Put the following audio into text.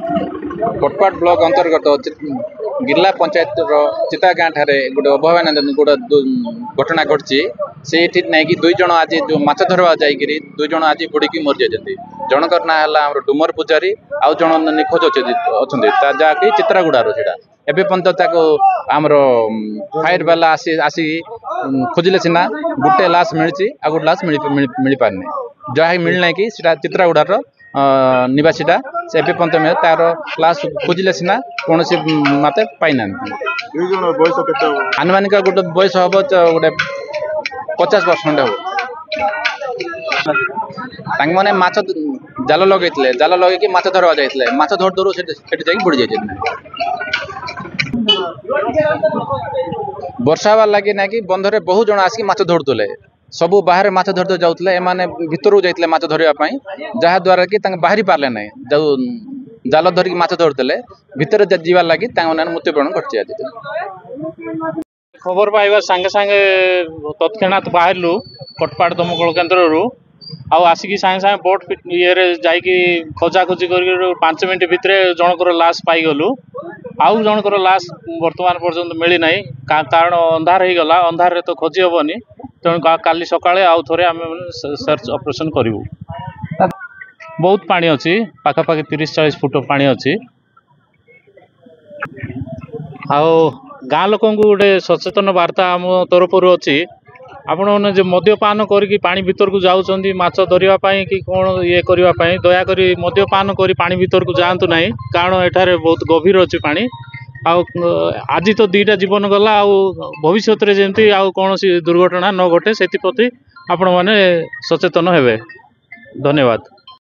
Kotpad block अंतर्गत गिरला पंचायत चिता गाँ ठारे गोटे अभयानंद गोटे घटना घटी से नहीं कि 2 जन आज जो माछ धरवा जाकि 2 जन आज बुड़ी मरी जाती जनकर ना है डुमर पूजारी आउ जन निखोज अच्छा जहाँकि चित्रागुड़ार से एवं पर्यंत आमर फायर बाला आसी खोजिले सीना गोटे लाश मिली आ गोटे लाश मिल पारनी जहाँ मिलना कि चित्रागुड़ार निवासीटा से पर्यंत तार लाश खोजिले सीना कौन मत पाई आनुमानिक गोटे बयस हम गोटे 50 वर्ष खंडे हम मैंने माछ जाल लगे जाल लगे माछ धरवा जाते माछ धर धरू जा बुड़ी जाइए वर्षा हवा लगे ना कि बंधरे बहुत जन आसिक माछ धरुले सबू बाहर माछ धरते जाते एमाने भितर जाते माछ धरवाई जहाद्वारा कि बाहरी पारे ना जो जाल धरिक माछ धरुले भितर जावार लगी मृत्युवरण घटी आज खबर पाइबा सांगे सांगे तत्क्षणात बाहरलु कोटपाड़ दमकल केन्द्र रु आसिकी सांगे सांगे बोट ये जाकि खोजा खोजी कर 5 मिनट भितर जनकर लाश पाईगलु आउ जनकर लाश वर्तमान पर्यंत मिली ना कारण अंधार हो गला अंधार तो खोजी हेनी तेणु काली सकाळे आउ थोड़े आम सर्च ऑपरेशन करूँ। बहुत पानी अच्छी पाखापाखि 30-40 फुट पानी अच्छी गाँ लोक गोटे सचेतन वार्ता आम तरफ अच्छी आपण मैंने मद्यपान करके पानी भीतर को जाऊँच माछ धरवाई कि कौन ये करने दयाक मद्यपान कर पानी भीतर को जातु ना कारण एठारे बहुत गभीर अच्छी पानी आज तो 2टा जीवन गला भविष्य में जमी कौन दुर्घटना न घटे से आपण मैंने सचेतन हेबे। धन्यवाद।